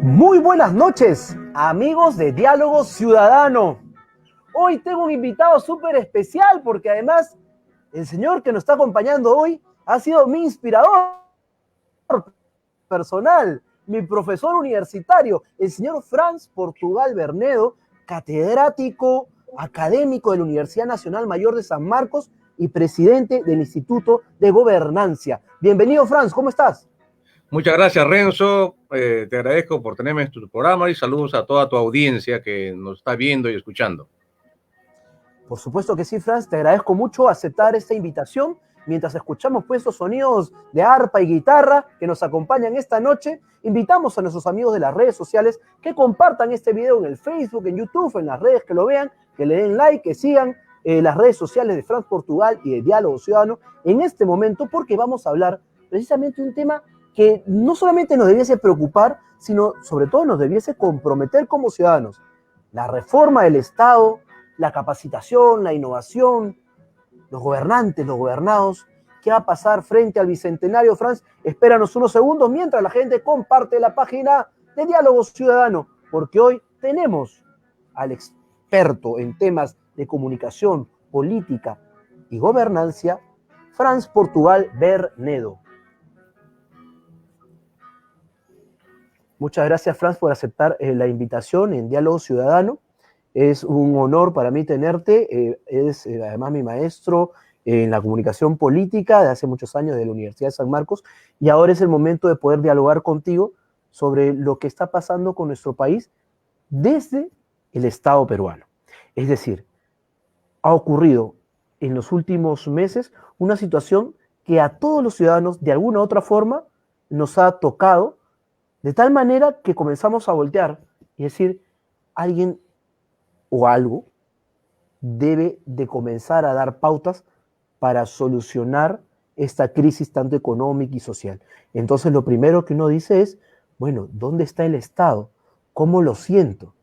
Muy buenas noches, amigos de Diálogo Ciudadano. Hoy tengo un invitado súper especial porque además el señor que nos está acompañando hoy ha sido mi inspirador personal, mi profesor universitario, el señor Franz Portugal Bernedo, catedrático académico de la Universidad Nacional Mayor de San Marcos y presidente del Instituto de Gobernancia. Bienvenido, Franz, ¿cómo estás? Muchas gracias, Renzo. Te agradezco por tenerme en tu programa y saludos a toda tu audiencia que nos está viendo y escuchando. Por supuesto que sí, Franz, te agradezco mucho aceptar esta invitación mientras escuchamos pues estos sonidos de arpa y guitarra que nos acompañan esta noche. Invitamos a nuestros amigos de las redes sociales que compartan este video en el Facebook, en YouTube, en las redes, que lo vean, que le den like, que sigan las redes sociales de Franz Portugal y de Diálogo Ciudadano en este momento, porque vamos a hablar precisamente de un tema que no solamente nos debiese preocupar, sino sobre todo nos debiese comprometer como ciudadanos. La reforma del Estado, la capacitación, la innovación, los gobernantes, los gobernados. ¿Qué va a pasar frente al Bicentenario, Franz? Espéranos unos segundos mientras la gente comparte la página de Diálogo Ciudadano, porque hoy tenemos al experto en temas de comunicación, política y gobernancia, Franz Portugal Bernedo. Muchas gracias, Franz, por aceptar la invitación en Diálogo Ciudadano. Es un honor para mí tenerte. Eres además mi maestro en la comunicación política de hace muchos años de la Universidad de San Marcos, y ahora es el momento de poder dialogar contigo sobre lo que está pasando con nuestro país desde el Estado peruano. Es decir, ha ocurrido en los últimos meses una situación que a todos los ciudadanos de alguna u otra forma nos ha tocado, de tal manera que comenzamos a voltear y decir, alguien o algo debe de comenzar a dar pautas para solucionar esta crisis tanto económica y social. Entonces lo primero que uno dice es, bueno, ¿dónde está el Estado? ¿Cómo lo siento?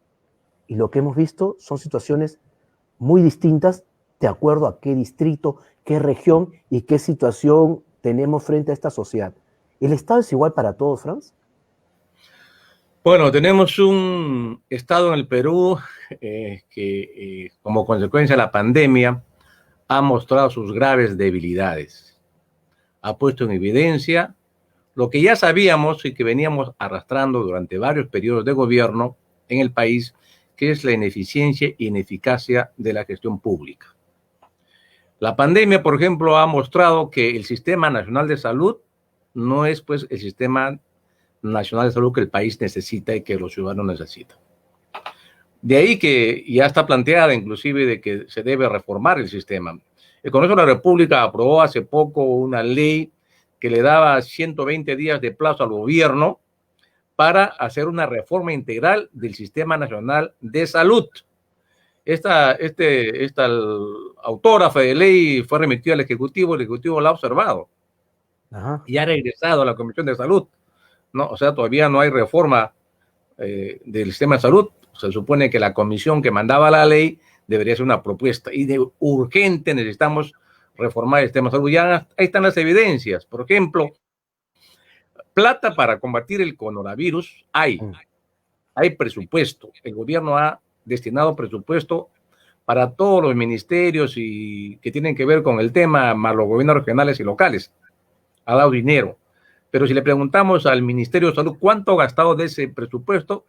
Y lo que hemos visto son situaciones muy distintas de acuerdo a qué distrito, qué región y qué situación tenemos frente a esta sociedad. ¿El Estado es igual para todos, Franz? Bueno, tenemos un estado en el Perú que como consecuencia de la pandemia ha mostrado sus graves debilidades. Ha puesto en evidencia lo que ya sabíamos y que veníamos arrastrando durante varios periodos de gobierno en el país, que es la ineficiencia e ineficacia de la gestión pública. La pandemia, por ejemplo, ha mostrado que el Sistema Nacional de Salud no es pues el sistema nacional de salud que el país necesita y que los ciudadanos necesitan. De ahí que ya está planteada inclusive de que se debe reformar el sistema. El Congreso de la República aprobó hace poco una ley que le daba 120 días de plazo al gobierno para hacer una reforma integral del Sistema Nacional de Salud. Esta autógrafa de ley fue remitida al Ejecutivo, el Ejecutivo la ha observado. Ajá. Y ha regresado a la Comisión de Salud. ¿No? O sea, todavía no hay reforma del sistema de salud. Se supone que la comisión que mandaba la ley debería ser una propuesta y de urgente necesitamos reformar el sistema de salud. Ya ahí están las evidencias. Por ejemplo, plata para combatir el coronavirus hay presupuesto. El gobierno ha destinado presupuesto para todos los ministerios y que tienen que ver con el tema, más los gobiernos regionales y locales. Ha dado dinero. Pero si le preguntamos al Ministerio de Salud cuánto ha gastado de ese presupuesto,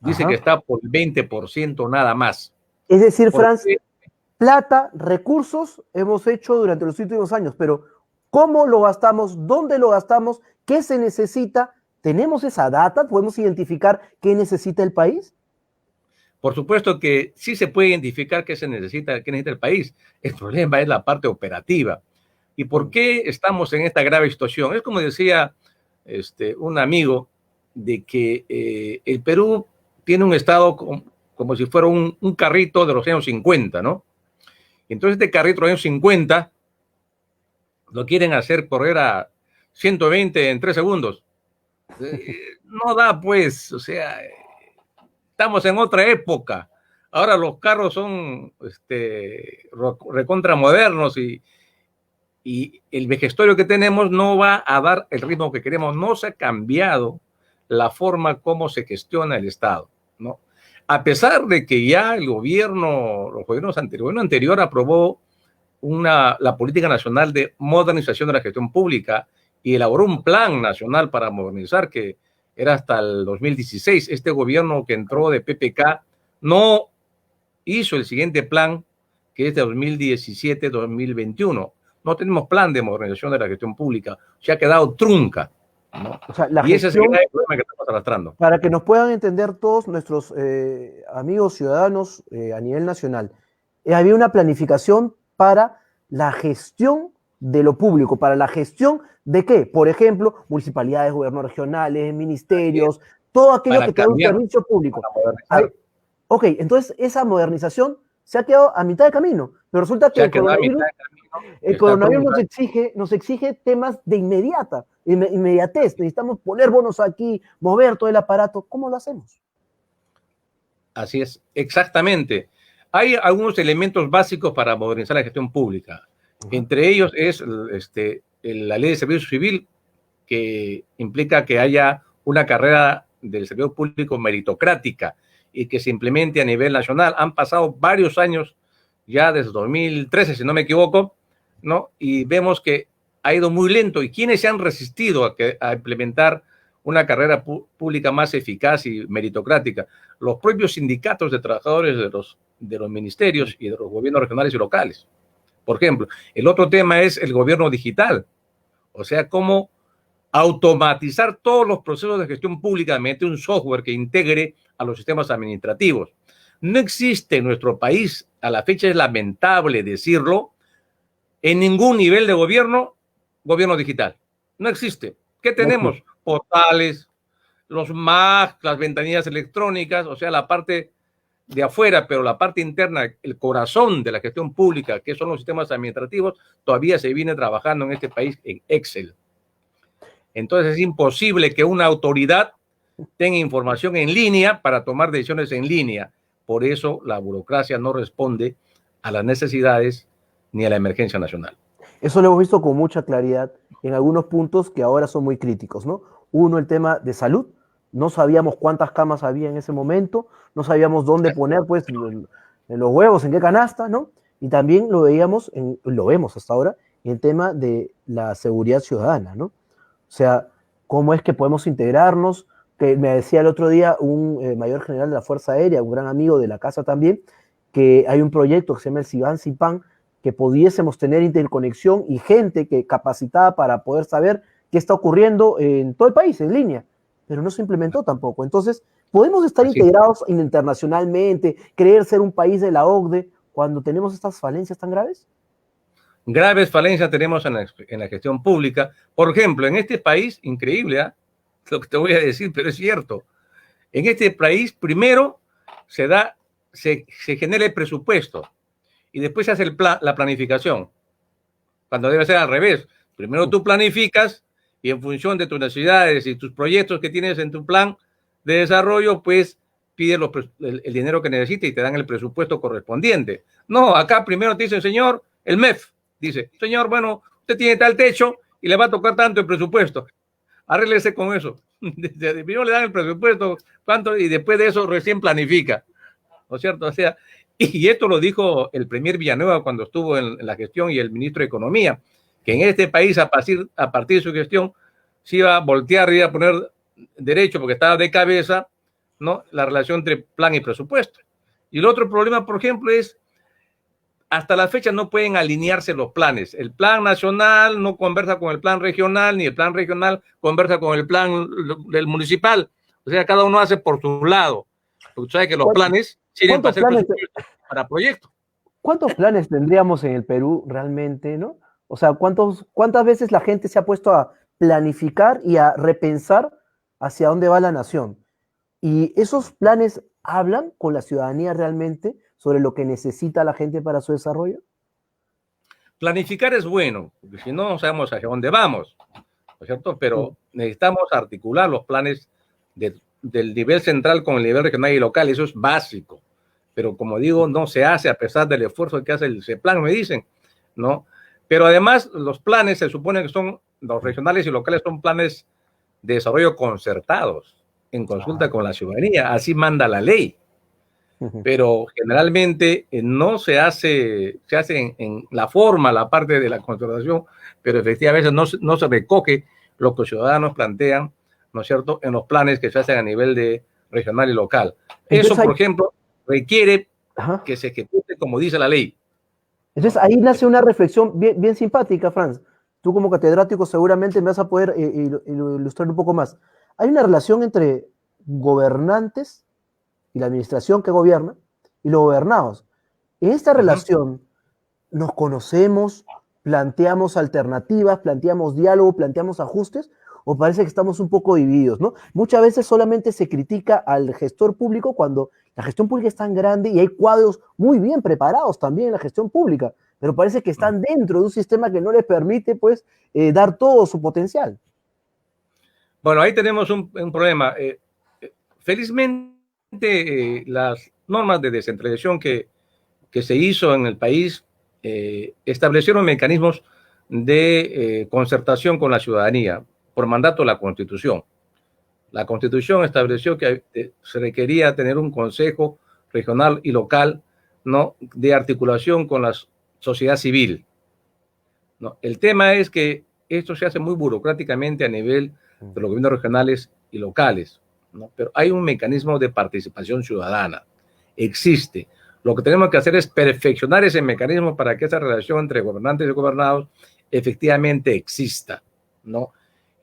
dice que está por el 20% nada más. Es decir, Franz, plata, recursos hemos hecho durante los últimos años, pero ¿cómo lo gastamos? ¿Dónde lo gastamos? ¿Qué se necesita? ¿Tenemos esa data? ¿Podemos identificar qué necesita el país? Por supuesto que sí se puede identificar qué necesita el país. El problema es la parte operativa. ¿Y por qué estamos en esta grave situación? Es como decía un amigo, de que el Perú tiene un estado como si fuera un carrito de los años 50, ¿no? Entonces este carrito de los años 50 lo quieren hacer correr a 120 en 3 segundos. No da, pues, o sea, estamos en otra época. Ahora los carros son recontra modernos y el vejestorio que tenemos no va a dar el ritmo que queremos. No se ha cambiado la forma como se gestiona el Estado, ¿no? A pesar de que ya el gobierno anterior aprobó la política nacional de modernización de la gestión pública y elaboró un plan nacional para modernizar que era hasta el 2016. Este gobierno que entró de PPK no hizo el siguiente plan, que es de 2017-2021. No tenemos plan de modernización de la gestión pública, se ha quedado trunca, ¿no? O sea, y ese es el gran problema que estamos arrastrando. Para que nos puedan entender todos nuestros amigos ciudadanos a nivel nacional, había una planificación para la gestión de lo público, para la gestión de qué, por ejemplo, municipalidades, gobiernos regionales, ministerios, todo aquello que tenga un servicio público. Ok, entonces esa modernización se ha quedado a mitad de camino, pero resulta que el coronavirus nos exige temas de inmediatez. Necesitamos poner bonos aquí, mover todo el aparato. ¿Cómo lo hacemos? Así es, exactamente. Hay algunos elementos básicos para modernizar la gestión pública. Entre ellos es la ley de servicio civil, que implica que haya una carrera del servicio público meritocrática y que se implemente a nivel nacional. Han pasado varios años, ya desde 2013, si no me equivoco, ¿no? Y vemos que ha ido muy lento. ¿Y quiénes se han resistido a implementar una carrera pública más eficaz y meritocrática? Los propios sindicatos de trabajadores de los ministerios y de los gobiernos regionales y locales. Por ejemplo, el otro tema es el gobierno digital. O sea, cómo automatizar todos los procesos de gestión pública mediante un software que integre a los sistemas administrativos. No existe en nuestro país, a la fecha es lamentable decirlo, en ningún nivel de gobierno digital. No existe. ¿Qué tenemos? Okay. Portales, los MAG, las ventanillas electrónicas, o sea, la parte de afuera, pero la parte interna, el corazón de la gestión pública, que son los sistemas administrativos, todavía se viene trabajando en este país en Excel. Entonces es imposible que una autoridad tenga información en línea para tomar decisiones en línea. Por eso la burocracia no responde a las necesidades ni a la emergencia nacional. Eso lo hemos visto con mucha claridad en algunos puntos que ahora son muy críticos, ¿no? Uno, el tema de salud. No sabíamos cuántas camas había en ese momento, no sabíamos dónde poner, pues, en los huevos, en qué canasta, ¿no? Y también lo vemos hasta ahora, en el tema de la seguridad ciudadana, ¿no? O sea, cómo es que podemos integrarnos, que me decía el otro día un mayor general de la Fuerza Aérea, un gran amigo de la casa también, que hay un proyecto que se llama el CIBAN-CIPAN, que pudiésemos tener interconexión y gente que capacitada para poder saber qué está ocurriendo en todo el país, en línea, pero no se implementó tampoco. Entonces, ¿podemos estar integrados internacionalmente, creer ser un país de la OCDE, cuando tenemos estas falencias tan graves? Graves falencias tenemos en la gestión pública. Por ejemplo, en este país, increíble, ¿eh? Lo que te voy a decir, pero es cierto. En este país, primero se genera el presupuesto y después se hace la planificación, cuando debe ser al revés. Primero tú planificas y en función de tus necesidades y tus proyectos que tienes en tu plan de desarrollo, pues pides el dinero que necesitas y te dan el presupuesto correspondiente. No, acá primero te dicen, señor, el MEF dice, señor, bueno, usted tiene tal techo y le va a tocar tanto el presupuesto. Arréglese con eso. Primero le dan el presupuesto, cuánto, y después de eso recién planifica. ¿No es cierto? O sea, y esto lo dijo el premier Villanueva cuando estuvo en la gestión y el ministro de Economía, que en este país a partir de su gestión se iba a voltear y iba a poner derecho porque estaba de cabeza, ¿no?, la relación entre plan y presupuesto. Y el otro problema, por ejemplo, es hasta la fecha no pueden alinearse los planes. El plan nacional no conversa con el plan regional, ni el plan regional conversa con el plan del municipal. O sea, cada uno hace por su lado. Porque tú sabes que los planes sirven para hacer presupuesto, para proyectos. ¿Cuántos planes tendríamos en el Perú realmente, no? O sea, ¿cuántas veces la gente se ha puesto a planificar y a repensar hacia dónde va la nación? ¿Y esos planes hablan con la ciudadanía realmente sobre lo que necesita la gente para su desarrollo? Planificar es bueno, porque si no, no sabemos hacia dónde vamos, ¿no es cierto? Pero necesitamos articular los planes del nivel central con el nivel regional y local, eso es básico. Pero como digo, no se hace a pesar del esfuerzo que hace el CEPLAN, me dicen, ¿no? Pero además, los planes se supone que son, los regionales y locales son planes de desarrollo concertados. en consulta con la ciudadanía, así manda la ley. Pero generalmente no se hace, se hace en la forma, la parte de la concertación, pero efectivamente no se recoge lo que los ciudadanos plantean, ¿no es cierto?, en los planes que se hacen a nivel de regional y local. Eso, por ejemplo, requiere que se ejecute como dice la ley. Entonces ahí nace una reflexión bien simpática, Franz. Tú como catedrático seguramente me vas a poder ilustrar un poco más. Hay una relación entre gobernantes y la administración que gobierna y los gobernados. En esta relación nos conocemos, planteamos alternativas, planteamos diálogo, planteamos ajustes, o parece que estamos un poco divididos, ¿no? Muchas veces solamente se critica al gestor público cuando la gestión pública es tan grande y hay cuadros muy bien preparados también en la gestión pública, pero parece que están dentro de un sistema que no les permite, pues, dar todo su potencial. Bueno, ahí tenemos un problema. Felizmente, las normas de descentralización que se hizo en el país establecieron mecanismos de concertación con la ciudadanía por mandato de la Constitución. La Constitución estableció que se requería tener un consejo regional y local, ¿no?, de articulación con la sociedad civil, ¿no? El tema es que esto se hace muy burocráticamente a nivel de los gobiernos regionales y locales, ¿no? Pero hay un mecanismo de participación ciudadana, existe. Lo que tenemos que hacer es perfeccionar ese mecanismo para que esa relación entre gobernantes y gobernados efectivamente exista, ¿no?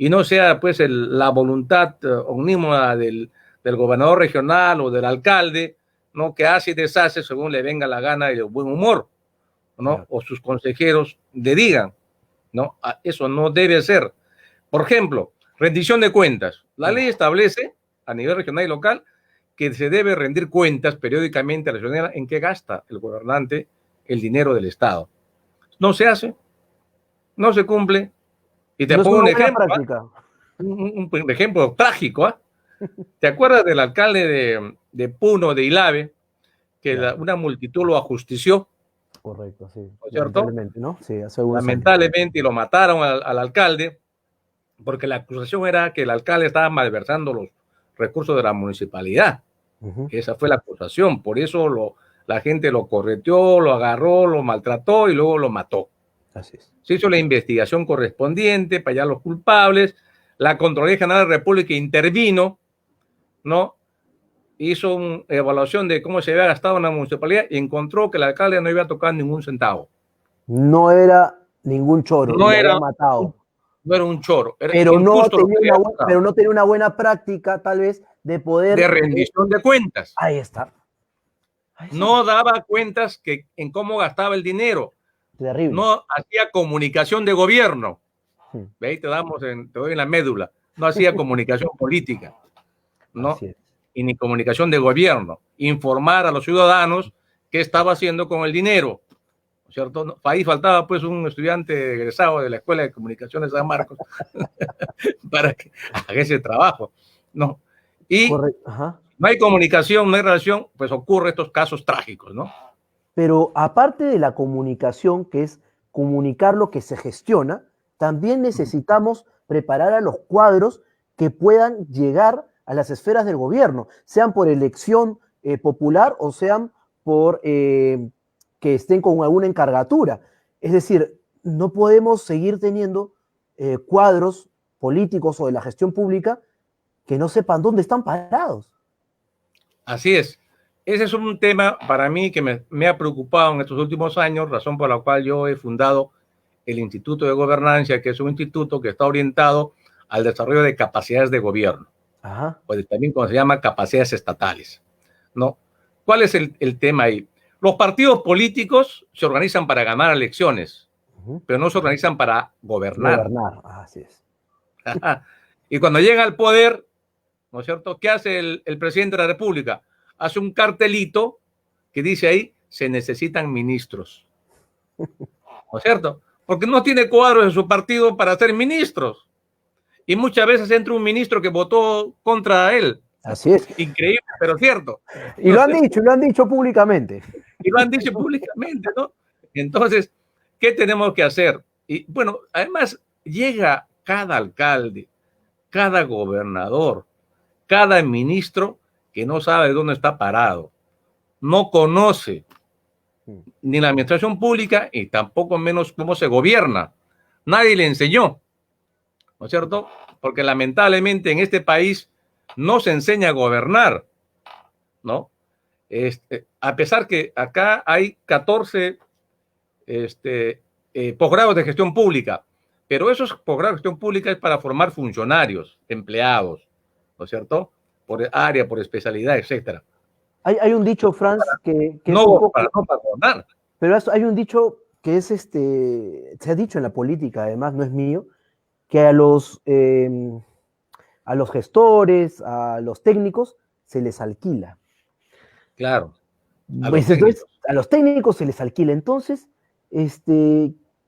Y no sea pues la voluntad omnímoda del gobernador regional o del alcalde, ¿no?, que hace y deshace según le venga la gana y el buen humor, ¿no? O sus consejeros le digan, ¿no? Eso no debe ser. Por ejemplo, rendición de cuentas. La ley establece a nivel regional y local que se debe rendir cuentas periódicamente a la ciudadanía en qué gasta el gobernante el dinero del Estado. No se hace, no se cumple. Y te pongo un ejemplo, un ejemplo trágico. ¿Te acuerdas del alcalde de Puno, de Ilave, que una multitud lo ajustició? Correcto, sí. ¿No es cierto? Lamentablemente, ¿no? Sí, lamentablemente, y lo mataron al alcalde, porque la acusación era que el alcalde estaba malversando los recursos de la municipalidad. Esa fue la acusación. Por eso la gente lo correteó, lo agarró, lo maltrató y luego lo mató. Así es. Se hizo la investigación correspondiente para hallar los culpables. La Contraloría General de la República intervino, ¿no? Hizo una evaluación de cómo se había gastado en la municipalidad y encontró que el alcalde no iba a tocar ningún centavo. No era ningún choro, no era matado. No era un choro. Era pero no tenía una buena práctica, tal vez, de poder... De rendición de cuentas. Ahí está. No daba cuentas en cómo gastaba el dinero. Terrible. No hacía comunicación de gobierno. Ahí te doy en la médula. No hacía comunicación política, ¿no? Y ni comunicación de gobierno. Informar a los ciudadanos qué estaba haciendo con el dinero, ¿cierto? Ahí faltaba pues un estudiante egresado de la Escuela de Comunicaciones de San Marcos para que haga ese trabajo, ¿no? Y no hay comunicación, no hay relación, pues ocurren estos casos trágicos, ¿no? Pero aparte de la comunicación, que es comunicar lo que se gestiona, también necesitamos preparar a los cuadros que puedan llegar a las esferas del gobierno, sean por elección popular o sean por que estén con alguna encargatura. Es decir, no podemos seguir teniendo cuadros políticos o de la gestión pública que no sepan dónde están parados. Así es. Ese es un tema para mí que me ha preocupado en estos últimos años, razón por la cual yo he fundado el Instituto de Gobernancia, que es un instituto que está orientado al desarrollo de capacidades de gobierno, o también como se llama capacidades estatales, ¿no? ¿Cuál es el tema ahí? Los partidos políticos se organizan para ganar elecciones, pero no se organizan para gobernar. Así es. Y cuando llega al poder, ¿no es cierto? ¿Qué hace el presidente de la República? Hace un cartelito que dice ahí, se necesitan ministros. ¿No es cierto? Porque no tiene cuadros en su partido para ser ministros. Y muchas veces entra un ministro que votó contra él. Así es. Increíble, pero cierto. Y lo han dicho públicamente. Y lo han dicho públicamente, ¿no? Entonces, ¿qué tenemos que hacer? Y bueno, además llega cada alcalde, cada gobernador, cada ministro que no sabe dónde está parado, no conoce ni la administración pública y tampoco menos cómo se gobierna. Nadie le enseñó, ¿no es cierto? Porque lamentablemente en este país no se enseña a gobernar, ¿no? A pesar que acá hay 14 posgrados de gestión pública, pero esos posgrados de gestión pública es para formar funcionarios, empleados, ¿no es cierto? Por área, por especialidad, etcétera. Hay un dicho, Franz, que es No, un poco, para gobernar. pero hay un dicho que es se ha dicho en la política, además, no es mío, que a los gestores, a los técnicos, se les alquila. Claro, a los Pues entonces, técnicos. a los técnicos se les alquila. Entonces,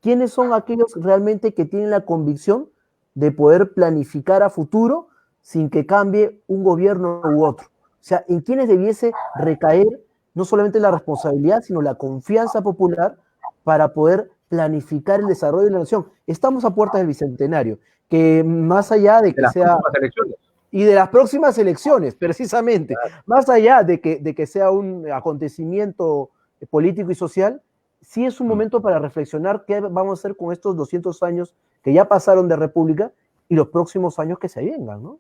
¿quiénes son aquellos realmente que tienen la convicción de poder planificar a futuro sin que cambie un gobierno u otro? O sea, ¿en quiénes debiese recaer no solamente la responsabilidad, sino la confianza popular para poder planificar el desarrollo de la nación? Estamos a puertas del Bicentenario, que más allá de que sea... Y de las próximas elecciones, precisamente, claro, más allá de que sea un acontecimiento político y social, sí es un momento para reflexionar qué vamos a hacer con estos 200 años que ya pasaron de república y los próximos años que se vengan, ¿no?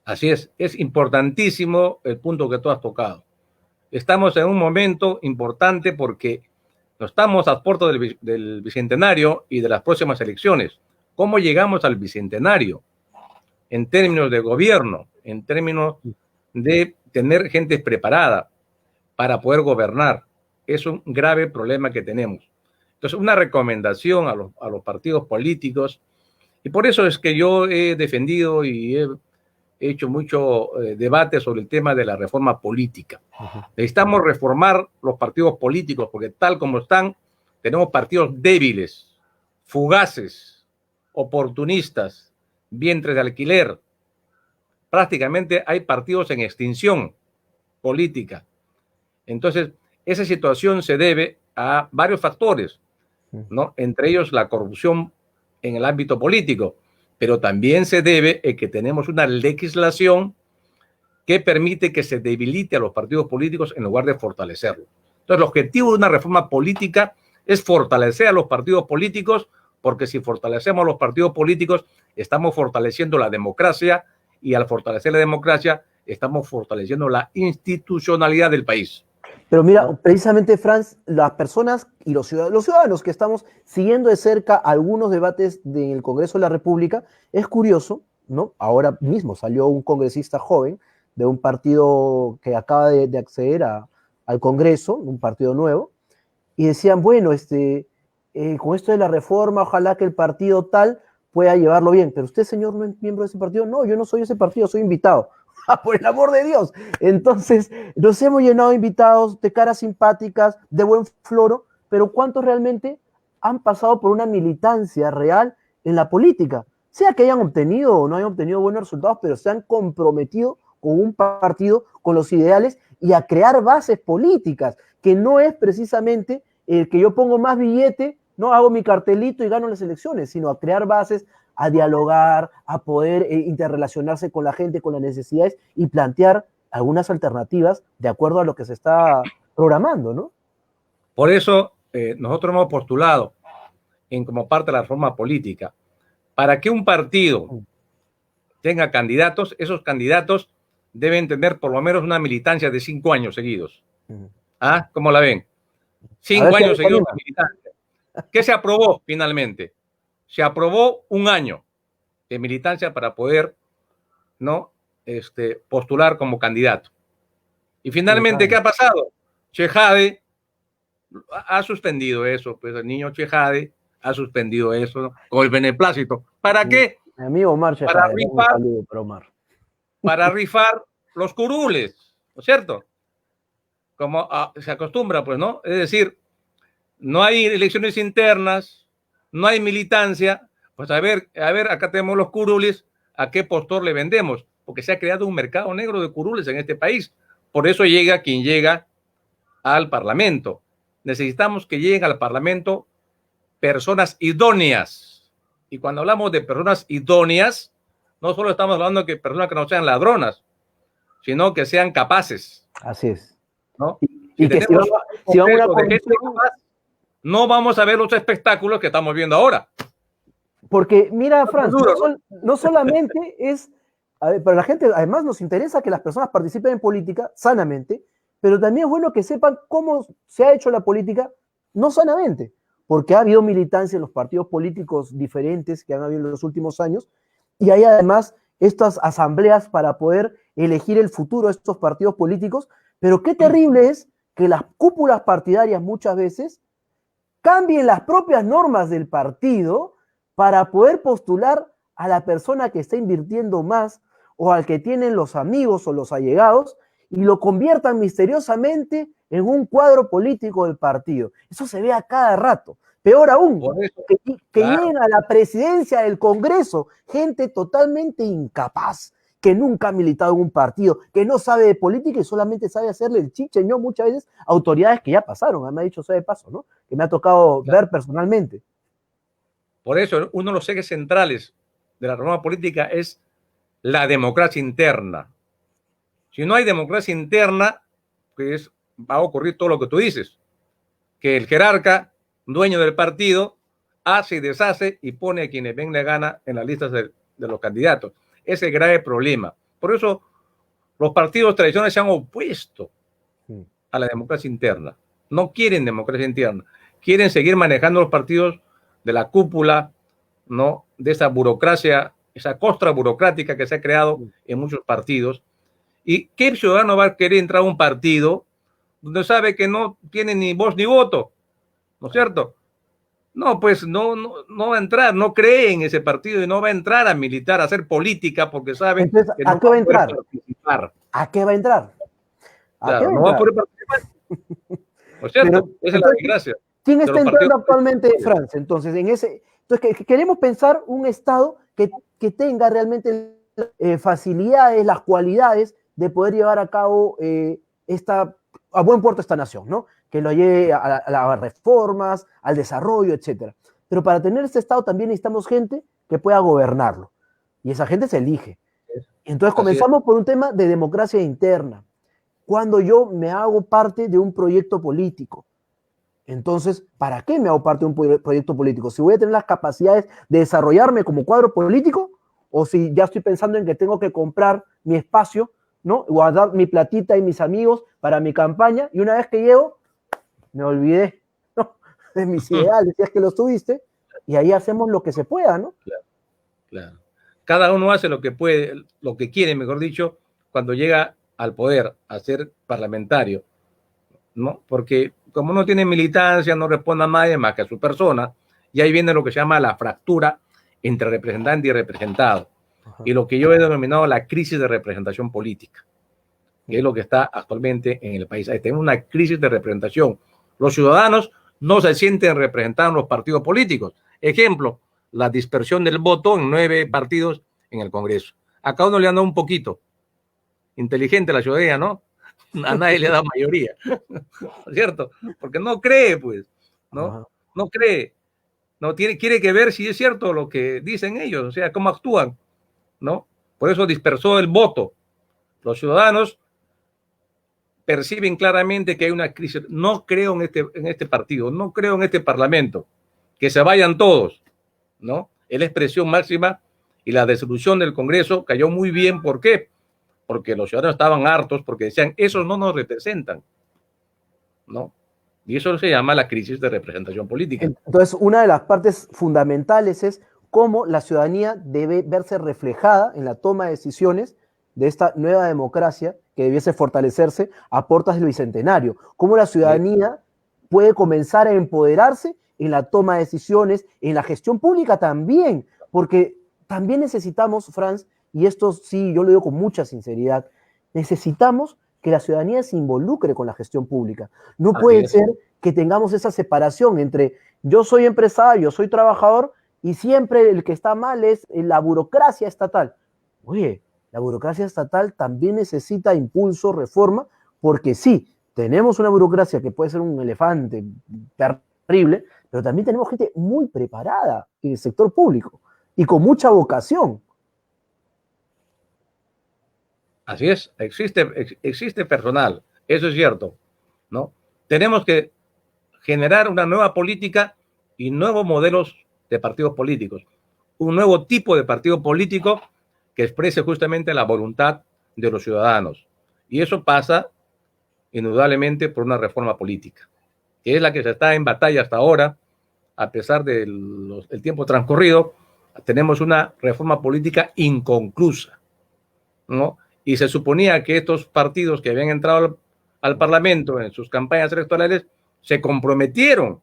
Así es importantísimo el punto que tú has tocado. Estamos en un momento importante porque estamos a puertas del Bicentenario y de las próximas elecciones. ¿Cómo llegamos al Bicentenario? En términos de gobierno, en términos de tener gente preparada para poder gobernar. Es un grave problema que tenemos. Entonces, una recomendación a los partidos políticos, y por eso es que yo he defendido y he hecho mucho debate sobre el tema de la reforma política. Necesitamos reformar los partidos políticos porque tal como están, tenemos partidos débiles, fugaces, oportunistas, vientres de alquiler. Prácticamente hay partidos en extinción política. Entonces, esa situación se debe a varios factores, ¿no? Entre ellos la corrupción en el ámbito político, pero también se debe a que tenemos una legislación que permite que se debilite a los partidos políticos en lugar de fortalecerlos. Entonces, el objetivo de una reforma política es fortalecer a los partidos políticos, porque si fortalecemos a los partidos políticos, estamos fortaleciendo la democracia, y al fortalecer la democracia, estamos fortaleciendo la institucionalidad del país. Pero mira, precisamente, Franz, las personas y los ciudadanos que estamos siguiendo de cerca algunos debates del Congreso de la República, es curioso, ¿no? Ahora mismo salió un congresista joven de un partido que acaba de acceder al Congreso, un partido nuevo, y decían, bueno, con esto de la reforma, ojalá que el partido tal pueda llevarlo bien. Pero usted, señor, no es miembro de ese partido. No, yo no soy ese partido, soy invitado. Por el amor de Dios. Entonces, nos hemos llenado de invitados, de caras simpáticas, de buen floro, pero ¿cuántos realmente han pasado por una militancia real en la política? Sea que hayan obtenido o no hayan obtenido buenos resultados, pero se han comprometido con un partido, con los ideales y a crear bases políticas, que no es precisamente el que yo pongo más billete, no hago mi cartelito y gano las elecciones, sino a crear bases, a dialogar, a poder interrelacionarse con la gente, con las necesidades y plantear algunas alternativas de acuerdo a lo que se está programando, ¿no? Por eso nosotros hemos postulado como parte de la reforma política, para que un partido tenga candidatos, esos candidatos deben tener por lo menos una militancia de 5 años seguidos. ¿Ah? ¿Cómo la ven? 5 años seguidos de militancia. ¿Qué se aprobó finalmente? Se aprobó 1 año de militancia para poder, ¿no? Postular como candidato. Y finalmente, ¿qué ha pasado? Chejade ha suspendido eso, pues el niño Chejade ha suspendido eso, ¿no? Con el beneplácito. ¿Para qué? Mi amigo Omar Chejade, un saludo para Omar. Para rifar los curules, ¿no es cierto? Como se acostumbra, pues, ¿no? Es decir, no hay elecciones internas, no hay militancia, pues a ver, acá tenemos los curules, ¿a qué postor le vendemos? Porque se ha creado un mercado negro de curules en este país. Por eso llega quien llega al Parlamento. Necesitamos que lleguen al Parlamento personas idóneas. Y cuando hablamos de personas idóneas, No solo estamos hablando de personas que no sean ladronas, sino que sean capaces. Así es. ¿No? Y que tenemos si van a una de gente comisión, capaz, no vamos a ver los espectáculos que estamos viendo ahora. porque mira, Franz, duro, no solamente es, a ver, para la gente, además nos interesa que las personas participen en política sanamente, pero también es bueno que sepan cómo se ha hecho la política no sanamente, porque ha habido militancia en los partidos políticos diferentes que han habido en los últimos años, y hay además estas asambleas para poder elegir el futuro de estos partidos políticos, pero qué terrible es que las cúpulas partidarias muchas veces cambien las propias normas del partido para poder postular a la persona que está invirtiendo más o al que tienen los amigos o los allegados y lo conviertan misteriosamente en un cuadro político del partido. Eso se ve a cada rato. Peor aún, que claro, lleguen a la presidencia del Congreso gente totalmente incapaz, que nunca ha militado en un partido, que no sabe de política y solamente sabe hacerle el chicheño muchas veces a autoridades que ya pasaron, me ha dicho sea de paso, ¿no? Que me ha tocado ver personalmente. Por eso, uno de los ejes centrales de la reforma política es la democracia interna. Si no hay democracia interna, pues va a ocurrir todo lo que tú dices, que el jerarca, dueño del partido, hace y deshace y pone a quienes ven la gana en las listas de los candidatos. Ese es el grave problema. Por eso los partidos tradicionales se han opuesto a la democracia interna. No quieren democracia interna. Quieren seguir manejando los partidos de la cúpula, ¿no? De esa burocracia, esa costra burocrática que se ha creado en muchos partidos. ¿Y qué ciudadano va a querer entrar a un partido donde sabe que no tiene ni voz ni voto? ¿No es cierto? No, pues no va a entrar, no cree en ese partido y no va a entrar a militar, a hacer política porque sabe entonces, que no ¿a qué va a entrar? Participar. ¿A qué va a entrar? Claro, no va a poder participar. ¿No es cierto? Pero, esa es la desgracia. ¿Quién está entrando actualmente, Francia? Entonces, entonces queremos pensar un Estado que tenga realmente facilidades, las cualidades de poder llevar a cabo a buen puerto esta nación, ¿no? Que lo lleve a las reformas, al desarrollo, etc. Pero para tener este Estado también necesitamos gente que pueda gobernarlo. Y esa gente se elige. Entonces comenzamos por un tema de democracia interna. Cuando yo me hago parte de un proyecto político. Entonces, ¿para qué me hago parte de un proyecto político? ¿Si voy a tener las capacidades de desarrollarme como cuadro político? ¿O si ya estoy pensando en que tengo que comprar mi espacio, ¿no? Guardar mi platita y mis amigos para mi campaña, y una vez que llego, me olvidé, ¿no? De mis ideales, si es que los tuviste, y ahí hacemos lo que se pueda, ¿no? Claro, claro. Cada uno hace lo que puede, lo que quiere, mejor dicho, cuando llega al poder, a ser parlamentario, ¿no? Porque como no tiene militancia, no responde a nadie más que a su persona, y ahí viene lo que se llama la fractura entre representante y representado. Ajá. Y lo que yo he denominado la crisis de representación política, que es lo que está actualmente en el país. Ahí tenemos una crisis de representación. Los ciudadanos no se sienten representados en los partidos políticos. Ejemplo, la dispersión del voto en 9 partidos en el Congreso. A cada uno le han dado un poquito. Inteligente la ciudadanía, ¿no? A nadie le da mayoría, ¿cierto? Porque no cree, pues, ¿no? No cree, no quiere que ver si es cierto lo que dicen ellos, o sea, cómo actúan, ¿no? Por eso dispersó el voto. Los ciudadanos perciben claramente que hay una crisis. No creo en este partido, no creo en este parlamento, que se vayan todos, ¿no? Es la expresión máxima y la disolución del Congreso cayó muy bien. ¿Por qué? Porque los ciudadanos estaban hartos, porque decían, esos no nos representan, ¿no? Y eso se llama la crisis de representación política. Entonces, una de las partes fundamentales es cómo la ciudadanía debe verse reflejada en la toma de decisiones de esta nueva democracia que debiese fortalecerse a puertas del Bicentenario. Cómo la ciudadanía puede comenzar a empoderarse en la toma de decisiones, en la gestión pública también, porque también necesitamos, Franz, y esto sí, yo lo digo con mucha sinceridad, necesitamos que la ciudadanía se involucre con la gestión pública. No puede ser que tengamos esa separación entre yo soy empresario, soy trabajador, y siempre el que está mal es la burocracia estatal. Oye, la burocracia estatal también necesita impulso, reforma, porque sí, tenemos una burocracia que puede ser un elefante terrible, pero también tenemos gente muy preparada en el sector público y con mucha vocación. Así es, existe personal, eso es cierto, ¿no? Tenemos que generar una nueva política y nuevos modelos de partidos políticos, un nuevo tipo de partido político que exprese justamente la voluntad de los ciudadanos. Y eso pasa indudablemente por una reforma política, que es la que se está en batalla hasta ahora, a pesar del tiempo transcurrido, tenemos una reforma política inconclusa, ¿no? Y se suponía que estos partidos que habían entrado al Parlamento en sus campañas electorales se comprometieron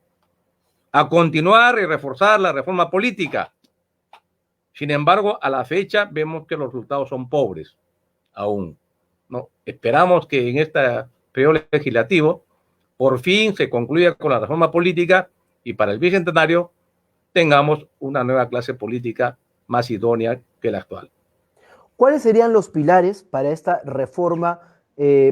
a continuar y reforzar la reforma política. Sin embargo, a la fecha vemos que los resultados son pobres aún, ¿no? Esperamos que en este periodo legislativo por fin se concluya con la reforma política y para el bicentenario tengamos una nueva clase política más idónea que la actual. ¿Cuáles serían los pilares para esta reforma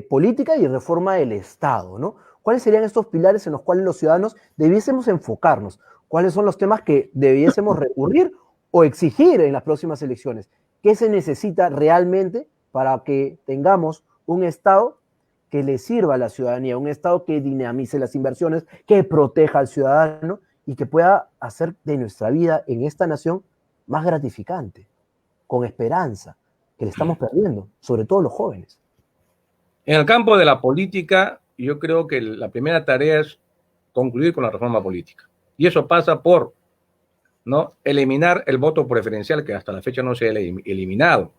política y reforma del Estado, ¿no? ¿Cuáles serían estos pilares en los cuales los ciudadanos debiésemos enfocarnos? ¿Cuáles son los temas que debiésemos recurrir o exigir en las próximas elecciones? ¿Qué se necesita realmente para que tengamos un Estado que le sirva a la ciudadanía, un Estado que dinamice las inversiones, que proteja al ciudadano y que pueda hacer de nuestra vida en esta nación más gratificante, con esperanza, que le estamos perdiendo, sobre todo los jóvenes? En el campo de la política, yo creo que la primera tarea es concluir con la reforma política. Y eso pasa por, ¿no?, eliminar el voto preferencial que hasta la fecha no se ha eliminado.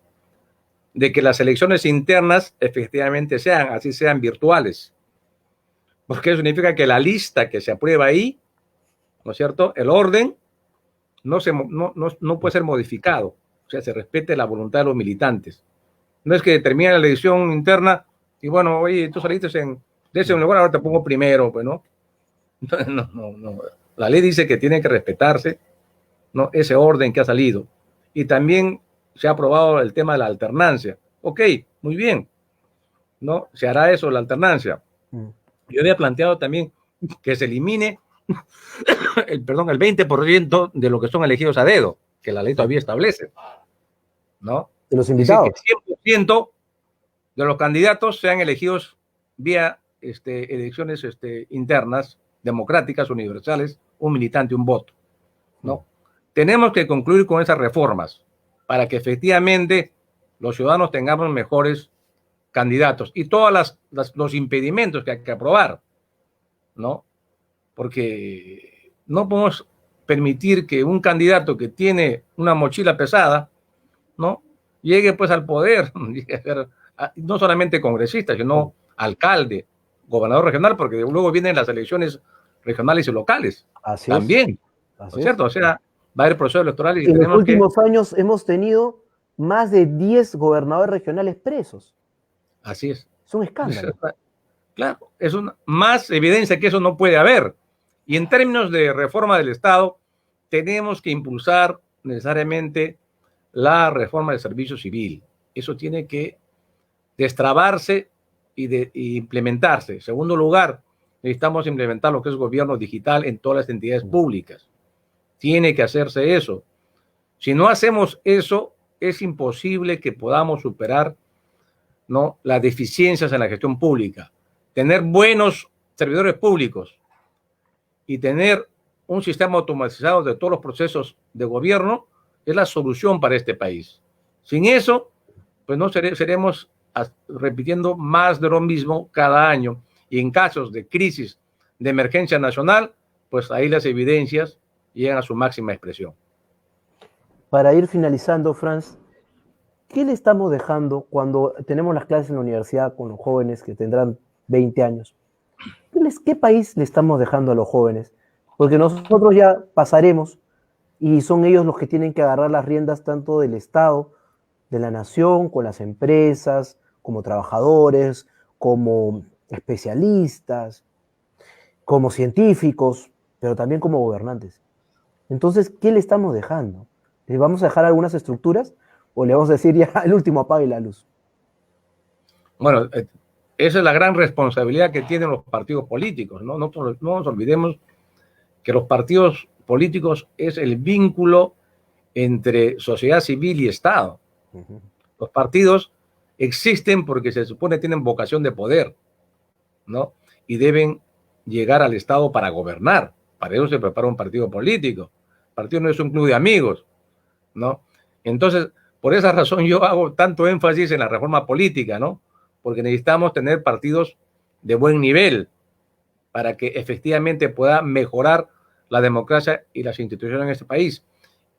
De que las elecciones internas efectivamente sean virtuales. Porque eso significa que la lista que se aprueba ahí, ¿no es cierto?, el orden no puede ser modificado. O sea, se respete la voluntad de los militantes. No es que termine la elección interna y bueno, oye, tú saliste de ese lugar, ahora te pongo primero, pues, ¿no? No. La ley dice que tiene que respetarse, ¿no?, ese orden que ha salido. Y también se ha aprobado el tema de la alternancia. Ok, muy bien, ¿no? Se hará eso, la alternancia. Yo había planteado también que se elimine el 20% de lo que son elegidos a dedo, que la ley todavía establece, ¿no? De los invitados. Es decir, que 100% de los candidatos sean elegidos vía elecciones internas, democráticas, universales, un militante, un voto, ¿no? Tenemos que concluir con esas reformas para que efectivamente los ciudadanos tengamos mejores candidatos y todos los impedimentos que hay que aprobar, ¿no? Porque no podemos permitir que un candidato que tiene una mochila pesada, ¿no?, llegue pues al poder, no solamente congresista, sino alcalde, gobernador regional, porque luego vienen las elecciones regionales y locales. Así también, ¿no es cierto? O sea, va a haber procesos electorales. En los últimos años hemos tenido más de 10 gobernadores regionales presos. Así es. Es un escándalo. Claro, es más evidencia que eso no puede haber. Y en términos de reforma del Estado, tenemos que impulsar necesariamente la reforma del servicio civil. Eso tiene que destrabarse y implementarse. En segundo lugar, necesitamos implementar lo que es gobierno digital en todas las entidades públicas. Tiene que hacerse eso. Si no hacemos eso, es imposible que podamos superar, ¿no?, las deficiencias en la gestión pública. Tener buenos servidores públicos y tener un sistema automatizado de todos los procesos de gobierno es la solución para este país. Sin eso, pues no seremos repitiendo más de lo mismo cada año. Y en casos de crisis, de emergencia nacional, pues ahí las evidencias llegan a su máxima expresión. Para ir finalizando, Franz, ¿qué le estamos dejando cuando tenemos las clases en la universidad con los jóvenes que tendrán 20 años? ¿Qué país le estamos dejando a los jóvenes? Porque nosotros ya pasaremos y son ellos los que tienen que agarrar las riendas tanto del Estado, de la nación, con las empresas, como trabajadores, como especialistas, como científicos, pero también como gobernantes. Entonces, ¿qué le estamos dejando? ¿Le vamos a dejar algunas estructuras o le vamos a decir ya el último apague la luz? Bueno, esa es la gran responsabilidad que tienen los partidos políticos, ¿no? No nos olvidemos que los partidos políticos es el vínculo entre sociedad civil y Estado. Los partidos existen porque se supone tienen vocación de poder, ¿no? Y deben llegar al Estado para gobernar. Para eso se prepara un partido político. El partido no es un club de amigos, ¿no? Entonces, por esa razón yo hago tanto énfasis en la reforma política, ¿no? Porque necesitamos tener partidos de buen nivel para que efectivamente pueda mejorar la democracia y las instituciones en este país.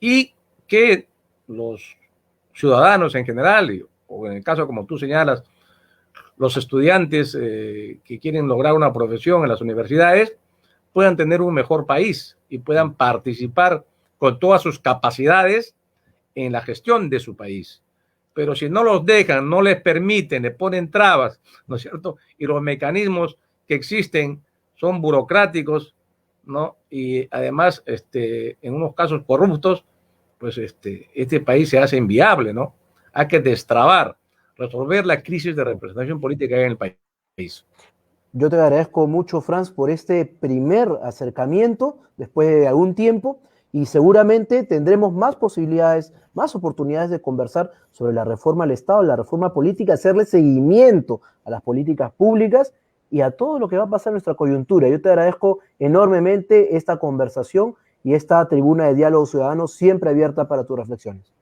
Y que los ciudadanos en general, o en el caso como tú señalas, los estudiantes que quieren lograr una profesión en las universidades, puedan tener un mejor país y puedan participar con todas sus capacidades en la gestión de su país. Pero si no los dejan, no les permiten, le ponen trabas, ¿no es cierto? Y los mecanismos que existen son burocráticos, ¿no? Y además, en unos casos corruptos, pues este país se hace inviable, ¿no? Hay que destrabar, resolver la crisis de representación política en el país. Yo te agradezco mucho, Franz, por este primer acercamiento después de algún tiempo y seguramente tendremos más posibilidades, más oportunidades de conversar sobre la reforma al Estado, la reforma política, hacerle seguimiento a las políticas públicas y a todo lo que va a pasar en nuestra coyuntura. Yo te agradezco enormemente esta conversación y esta tribuna de diálogo ciudadano siempre abierta para tus reflexiones.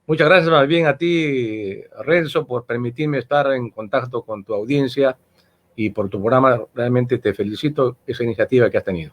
Muchas gracias más bien a ti, Renzo, por permitirme estar en contacto con tu audiencia y por tu programa. Realmente te felicito esa iniciativa que has tenido.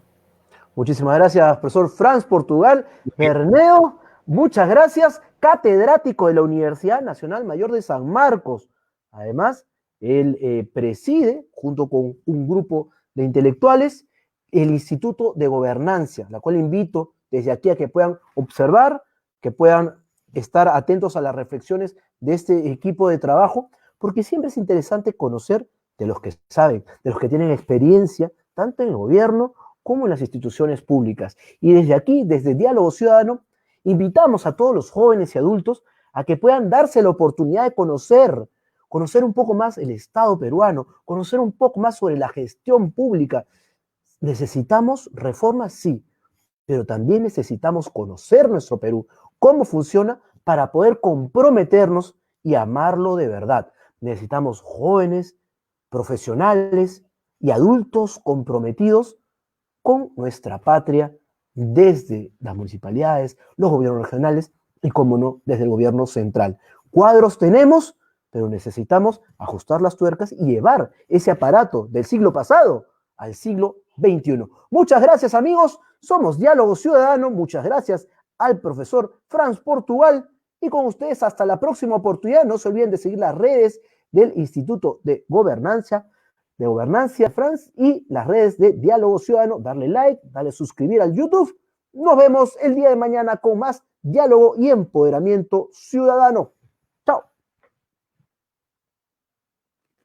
Muchísimas gracias, profesor Franz Portugal Berneo. Muchas gracias, catedrático de la Universidad Nacional Mayor de San Marcos. Además, él preside, junto con un grupo de intelectuales, el Instituto de Gobernancia, la cual invito desde aquí a que puedan observar, que puedan estar atentos a las reflexiones de este equipo de trabajo, porque siempre es interesante conocer de los que saben, de los que tienen experiencia, tanto en el gobierno como en las instituciones públicas. Y desde aquí, desde Diálogo Ciudadano, invitamos a todos los jóvenes y adultos a que puedan darse la oportunidad de conocer un poco más el Estado peruano, conocer un poco más sobre la gestión pública. ¿Necesitamos reformas? Sí, pero también necesitamos conocer nuestro Perú, cómo funciona para poder comprometernos y amarlo de verdad. Necesitamos jóvenes, profesionales y adultos comprometidos con nuestra patria desde las municipalidades, los gobiernos regionales y, como no, desde el gobierno central. Cuadros tenemos, pero necesitamos ajustar las tuercas y llevar ese aparato del siglo pasado al siglo XXI. Muchas gracias, amigos. Somos Diálogo Ciudadano. Muchas gracias al profesor Franz Portugal. Y con ustedes hasta la próxima oportunidad. No se olviden de seguir las redes del Instituto de Gobernancia, Franz, y las redes de Diálogo Ciudadano. Darle like, darle suscribir al YouTube. Nos vemos el día de mañana con más diálogo y empoderamiento ciudadano.